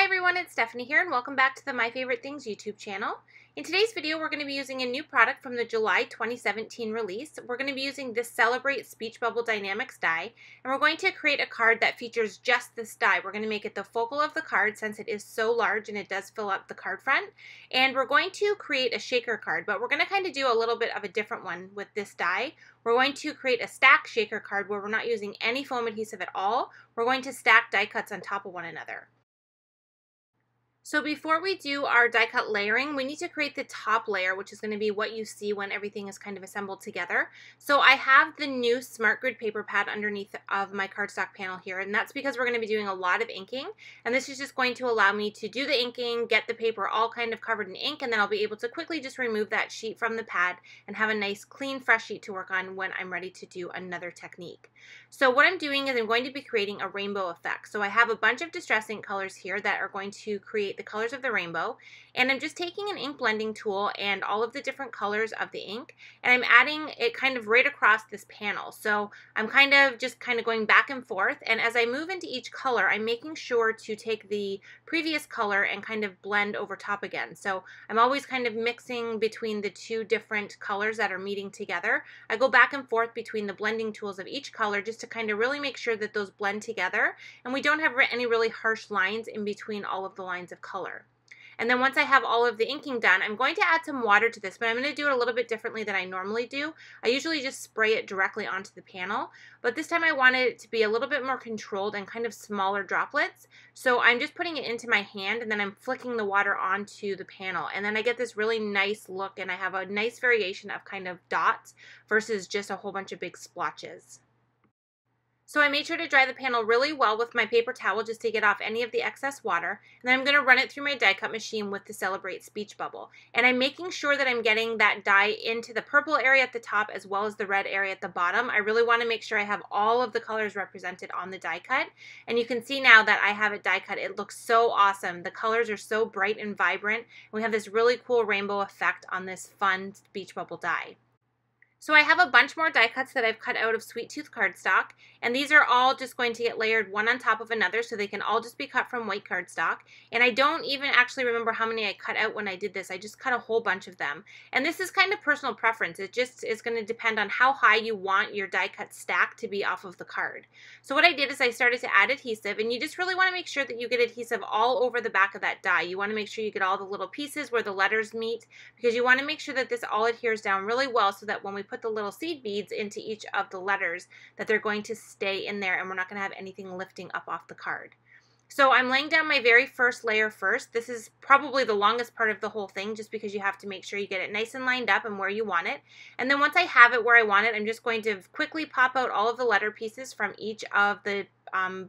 everyone, it's Stephanie here and welcome back to the My Favorite Things YouTube channel. In today's video, we're going to be using a new product from the July 2017 release. We're going to be using this Celebrate Speech Bubble Die-namics die, and we're going to create a card that features just this die. We're going to make it the focal of the card since it is so large and it does fill up the card front. And we're going to create a shaker card, but we're going to kind of do a little bit of a different one with this die. We're going to create a stack shaker card where we're not using any foam adhesive at all. We're going to stack die cuts on top of one another. So before we do our die cut layering, we need to create the top layer, which is going to be what you see when everything is kind of assembled together. So I have the new Smart Grid paper pad underneath of my cardstock panel here, and that's because we're going to be doing a lot of inking, and this is just going to allow me to do the inking, get the paper all kind of covered in ink, and then I'll be able to quickly just remove that sheet from the pad and have a nice clean fresh sheet to work on when I'm ready to do another technique. So what I'm doing is I'm going to be creating a rainbow effect. So I have a bunch of distress ink colors here that are going to create the colors of the rainbow, and I'm just taking an ink blending tool and all of the different colors of the ink, and I'm adding it kind of right across this panel. So I'm kind of going back and forth, and as I move into each color, I'm making sure to take the previous color and kind of blend over top again. So I'm always kind of mixing between the two different colors that are meeting together. I go back and forth between the blending tools of each color just to kind of really make sure that those blend together and we don't have any really harsh lines in between all of the lines of color. And then once I have all of the inking done, I'm going to add some water to this, but I'm going to do it a little bit differently than I normally do. I usually just spray it directly onto the panel, but this time I wanted it to be a little bit more controlled and kind of smaller droplets. So I'm just putting it into my hand and then I'm flicking the water onto the panel. And then I get this really nice look and I have a nice variation of kind of dots versus just a whole bunch of big splotches. So I made sure to dry the panel really well with my paper towel just to get off any of the excess water. And then I'm going to run it through my die cut machine with the Celebrate Speech Bubble. And I'm making sure that I'm getting that die into the purple area at the top as well as the red area at the bottom. I really want to make sure I have all of the colors represented on the die cut. And you can see now that I have it die cut. It looks so awesome. The colors are so bright and vibrant. We have this really cool rainbow effect on this fun speech bubble die. So I have a bunch more die cuts that I've cut out of Sweet Tooth cardstock, and these are all just going to get layered one on top of another so they can all just be cut from white cardstock. And I don't even actually remember how many I cut out when I did this. I just cut a whole bunch of them. And this is kind of personal preference. It just is going to depend on how high you want your die cut stack to be off of the card. So what I did is I started to add adhesive, and you just really want to make sure that you get adhesive all over the back of that die. You want to make sure you get all the little pieces where the letters meet, because you want to make sure that this all adheres down really well so that when we put the little seed beads into each of the letters that they're going to stay in there and we're not going to have anything lifting up off the card. So I'm laying down my very first layer first. This is probably the longest part of the whole thing just because you have to make sure you get it nice and lined up and where you want it. And then once I have it where I want it, I'm just going to quickly pop out all of the letter pieces from each of the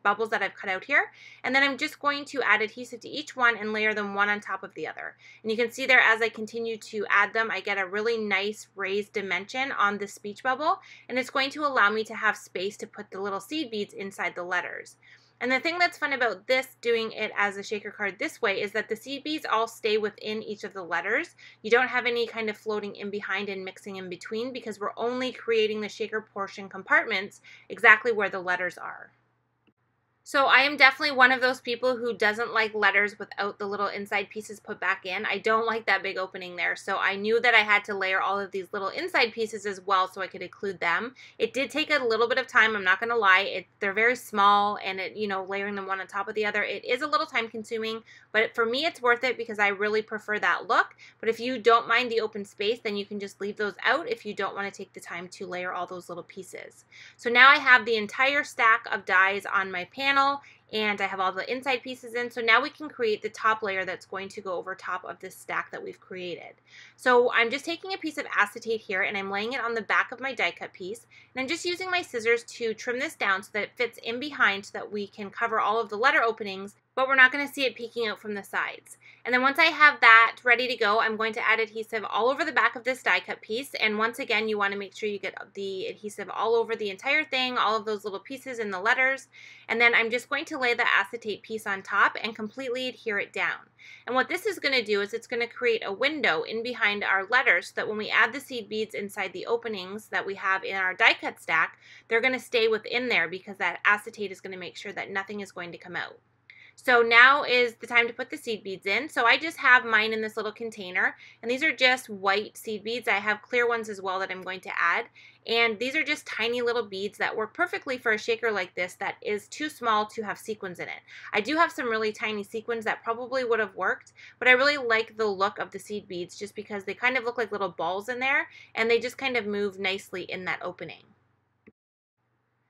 bubbles that I've cut out here, and then I'm just going to add adhesive to each one and layer them one on top of the other. And you can see there as I continue to add them, I get a really nice raised dimension on the speech bubble, and it's going to allow me to have space to put the little seed beads inside the letters. And the thing that's fun about this, doing it as a shaker card this way, is that the seed beads all stay within each of the letters. You don't have any kind of floating in behind and mixing in between because we're only creating the shaker portion compartments exactly where the letters are. So I am definitely one of those people who doesn't like letters without the little inside pieces put back in. I don't like that big opening there, so I knew that I had to layer all of these little inside pieces as well so I could include them. It did take a little bit of time, I'm not going to lie. They're very small, and layering them one on top of the other, it is a little time consuming, but for me it's worth it because I really prefer that look. But if you don't mind the open space, then you can just leave those out if you don't want to take the time to layer all those little pieces. So now I have the entire stack of dies on my panel, and I have all the inside pieces in, so now we can create the top layer that's going to go over top of this stack that we've created. So I'm just taking a piece of acetate here and I'm laying it on the back of my die cut piece, and I'm just using my scissors to trim this down so that it fits in behind so that we can cover all of the letter openings, but we're not going to see it peeking out from the sides. And then once I have that ready to go, I'm going to add adhesive all over the back of this die cut piece, and once again you want to make sure you get the adhesive all over the entire thing, all of those little pieces in the letters, and then I'm just going to lay the acetate piece on top and completely adhere it down. And what this is going to do is it's going to create a window in behind our letters so that when we add the seed beads inside the openings that we have in our die cut stack, they're going to stay within there because that acetate is going to make sure that nothing is going to come out. So now is the time to put the seed beads in. So I just have mine in this little container, and these are just white seed beads. I have clear ones as well that I'm going to add, and these are just tiny little beads that work perfectly for a shaker like this that is too small to have sequins in it. I do have some really tiny sequins that probably would have worked, but I really like the look of the seed beads just because they kind of look like little balls in there, and they just kind of move nicely in that opening.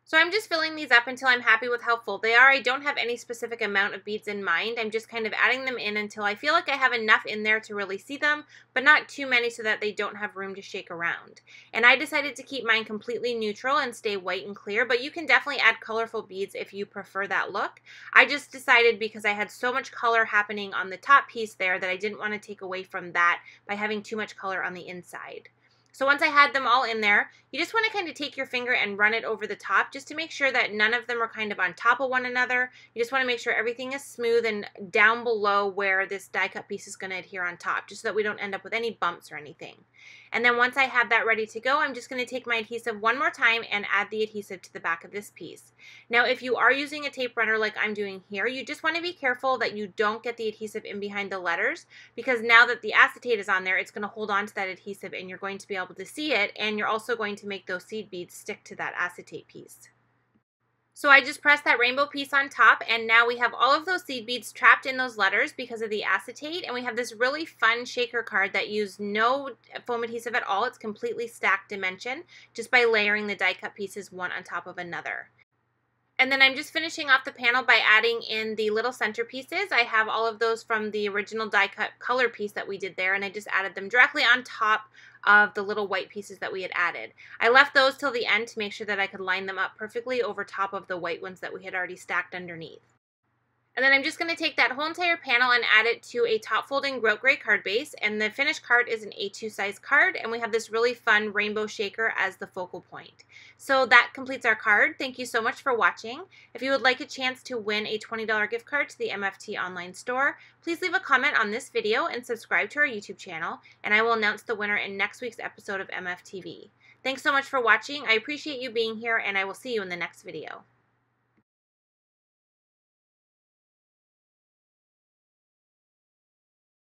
So I'm just filling these up until I'm happy with how full they are. I don't have any specific amount of beads in mind. I'm just kind of adding them in until I feel like I have enough in there to really see them, but not too many so that they don't have room to shake around. And I decided to keep mine completely neutral and stay white and clear, but you can definitely add colorful beads if you prefer that look. I just decided because I had so much color happening on the top piece there that I didn't want to take away from that by having too much color on the inside. So once I had them all in there, you just want to kind of take your finger and run it over the top just to make sure that none of them are kind of on top of one another. You just want to make sure everything is smooth and down below where this die cut piece is going to adhere on top, just so that we don't end up with any bumps or anything. And then once I have that ready to go, I'm just going to take my adhesive one more time and add the adhesive to the back of this piece. Now, if you are using a tape runner like I'm doing here, you just want to be careful that you don't get the adhesive in behind the letters, because now that the acetate is on there, it's going to hold on to that adhesive and you're going to be able to see it, and you're also going to make those seed beads stick to that acetate piece. So I just pressed that rainbow piece on top, and now we have all of those seed beads trapped in those letters because of the acetate, and we have this really fun shaker card that used no foam adhesive at all. It's completely stacked dimension just by layering the die cut pieces one on top of another. And then I'm just finishing off the panel by adding in the little center pieces. I have all of those from the original die cut color piece that we did there, and I just added them directly on top of the little white pieces that we had added. I left those till the end to make sure that I could line them up perfectly over top of the white ones that we had already stacked underneath. And then I'm just going to take that whole entire panel and add it to a top folding grout gray card base, and the finished card is an A2 size card, and we have this really fun rainbow shaker as the focal point. So that completes our card. Thank you so much for watching. If you would like a chance to win a $20 gift card to the MFT online store, please leave a comment on this video and subscribe to our YouTube channel, and I will announce the winner in next week's episode of MFTv. Thanks so much for watching. I appreciate you being here, and I will see you in the next video.